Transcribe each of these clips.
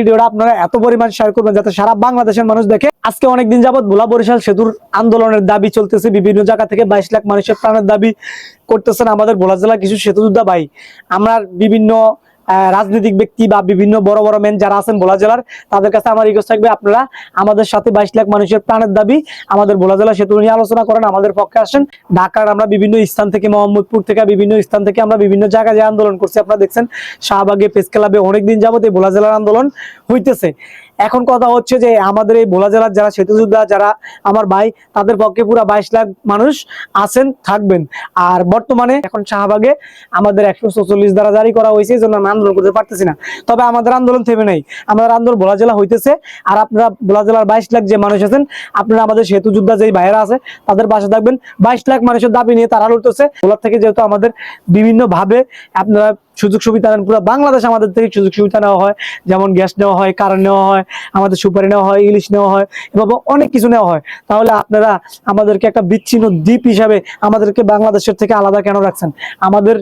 ভিডিওটা আপনারা এত পরিমাণ শেয়ার করবেন যাতে সারা বাংলাদেশের মানুষ দেখে। আজকে অনেকদিন যাবত ভোলা বরিশাল সেতুর আন্দোলনের দাবি চলতেছে, বিভিন্ন জায়গা থেকে 22 লাখ মানুষের প্রাণের দাবি করতেছেন আমাদের ভোলা জেলার কিছু সেতু যোদ্ধা ভাই। আমরা বিভিন্ন রাজনৈতিক ব্যক্তি বা বিভিন্ন বড় বড় মেন যারা আছেন ভোলা জেলার, তাদের কাছে আমার রিকোয়েস্ট থাকবে আপনারা আমাদের সাথে 22 লাখ মানুষের প্রাণের দাবি আমাদের ভোলা জেলা সেতু নিয়ে আলোচনা করেন, আমাদের পক্ষে আসেন। ঢাকার আমরা বিভিন্ন স্থান থেকে, মোহাম্মদপুর থেকে, বিভিন্ন স্থান থেকে আমরা বিভিন্ন জায়গায় যে আন্দোলন করছি আপনারা দেখছেন। শাহবাগে, প্রেস ক্লাবে অনেকদিন যাবত এই ভোলা জেলার আন্দোলন হইতেছে। এখন কথা হচ্ছে যে আমাদের এই ভোলা জেলার যারা সেতু যোদ্ধা, যারা আমার ভাই, তাদের পক্ষে পুরো 22 লাখ মানুষ আছেন, থাকবেন। আর বর্তমানে এখন শাহবাগে আমাদের 144 ধারা জারি করা হয়েছে, এই জন্য আমরা আন্দোলন করতে পারতেছি না। তবে আমাদের আন্দোলন থেমে নাই, আমাদের আন্দোলন ভোলা জেলা হইতেছে। আর আপনারা ভোলা জেলার 22 লাখ যে মানুষ আছেন, আপনারা আমাদের সেতু যোদ্ধা যেই ভাইয়েরা আছে তাদের পাশে থাকবেন। 22 লাখ মানুষের দাবি নিয়ে তারা লড়তেছে। ভোলা থেকে যেহেতু আমাদের বিভিন্ন ভাবে আপনারা সুযোগ সুবিধা নেন, পুরো বাংলাদেশ আমাদের থেকে সুযোগ সুবিধা নেওয়া হয়, যেমন গ্যাস নেওয়া হয়, কারেন্ট নেওয়া হয়, আমাদের সুপারি নেওয়া হয়, ইলিশ নেওয়া হয়, এভাবে অনেক কিছু নেওয়া হয়। তাহলে আপনারা আমাদেরকে একটা বিচ্ছিন্ন দ্বীপ হিসাবে আমাদেরকে বাংলাদেশের থেকে আলাদা কেন রাখছেন? আমাদের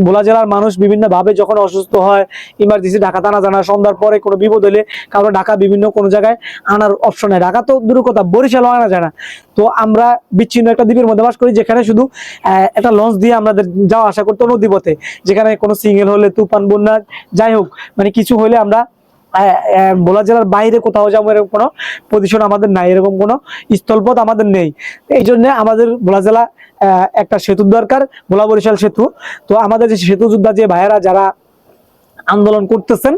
ভোলা জেলার মানুষ বিভিন্ন ভাবে যখন অসুস্থ হয়, ইমার্জেন্সি ঢাকা টানা জানা, সন্ধ্যার পরে কোনো বিপদ হলে কারণ ঢাকা বিভিন্ন কোনো জায়গায় আনার অপশন নেই, ঢাকা তো দূর কথা বরিশালও আনা যায় না। তো আমরা বিচ্ছিন্ন একটা দ্বীপের মধ্যে বাস করি, যেখানে শুধু একটা লঞ্চ দিয়ে আমাদের যাওয়া আসা করতে নদীপথে, যেখানে কোনো সিঙ্গেল হলে, তুফান, বন্যা, যাই হোক মানে কিছু হলে আমরা ভোলা জেলার বাইরে কোথাও যাবো এরকম কোনো পজিশন আমাদের নাই, এরকম কোনো স্থলপথ আমাদের নেই। এই জন্য আমাদের ভোলা জেলা একটা সেতু দরকার, ভোলা বরিশাল সেতু। তো আমাদের যে সেতু যোদ্ধা যে ভাইয়েরা যারা আন্দোলন করতেছেন,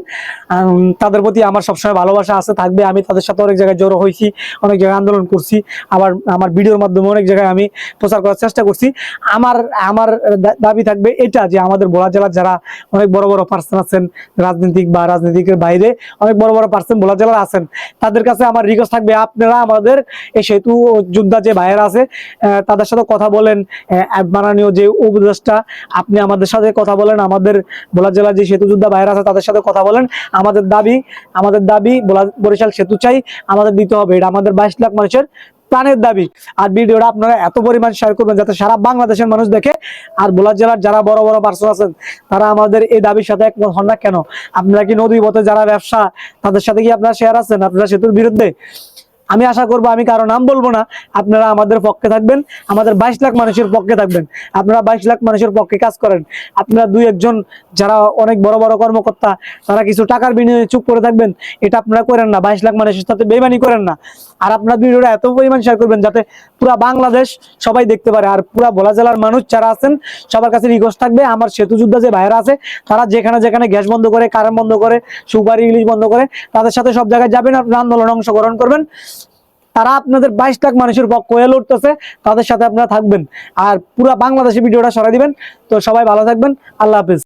তাদের প্রতি আমার সবসময় ভালোবাসা আছে, থাকবে। আমি তাদের সাথে অনেক জায়গায় জড়ো হয়েছি, অনেক জায়গায় আন্দোলন করছি, আবার আমার ভিডিওর মাধ্যমে অনেক জায়গায় আমি প্রচার করার চেষ্টা করছি। আমার আমার দাবি থাকবে এটা যে আমাদের ভোলা জেলার যারা অনেক বড় বড় পার্সন আছেন, রাজনীতিক বা রাজনীতিকের বাইরে অনেক বড় বড় পার্সন ভোলা জেলার আছেন, তাদের কাছে আমার রিকোয়েস্ট থাকবে আপনারা আমাদের এই সেতু যোদ্ধা যে ভাইয়েরা আছে তাদের সাথে কথা বলেন। মাননীয় যে উপদেষ্টা, আপনি আমাদের সাথে কথা বলেন, আমাদের ভোলা জেলার যে সেতু যোদ্ধা ভাইয়েরা আছে তাদের সাথে কথা বলেন। আমাদের দাবি বরিশাল সেতু চাই, আমাদের দিতে হবে, এটা আমাদের 22 লাখ মানুষের প্রাণের দাবি। আর ভিডিওটা আপনারা এত পরিমাণ শেয়ার করবেন যাতে সারা বাংলাদেশের মানুষ দেখে। আর ভোলা জেলার যারা বড় বড় পার্সন আছেন তারা আমাদের এই দাবির সাথে একমত হন না কেন? আপনারা কি নদী পথে যারা ব্যবসা, তাদের সাথে কি আপনারা শেয়ার আছেন? আপনারা সেতুর বিরুদ্ধে? আমি আশা করবো, আমি কারো নাম বলবো না, আপনারা আমাদের পক্ষে থাকবেন, আমাদের 22 লাখ মানুষের পক্ষে থাকবেন। আপনারা 22 লাখ মানুষের পক্ষে কাজ করেন। আপনারা দুই একজন যারা অনেক বড় বড় কর্মকর্তা, তারা কিছু টাকার বিনিময়ে চুপ করে থাকবেন, এটা আপনারা করেন না। 22 লাখ মানুষের সাথে বেইমানি করেন না। আর আপনারা ভিডিওটা এত পরিমাণ শেয়ার করবেন যাতে পুরা বাংলাদেশ সবাই দেখতে পারে। আর পুরা ভোলা জেলার মানুষ যারা আছেন সবার কাছে রিকোয়েস্ট থাকবে, আমার সেতু যোদ্ধা যে ভাইয়েরা আছে তারা যেখানে যেখানে গ্যাস বন্ধ করে, কারেন্ট বন্ধ করে, সুপারি, ইলিশ বন্ধ করে, তাদের সাথে সব জায়গায় যাবেন, আপনারা আন্দোলনে অংশগ্রহণ করবেন। তারা আপনাদের 22 লাখ মানুষের পক্ষে হয়ে লড়তেছে, তাদের সাথে আপনারা থাকবেন। আর পুরা বাংলাদেশে ভিডিওটা ছড়াই দিবেন। তো সবাই ভালো থাকবেন, আল্লাহ হাফেজ।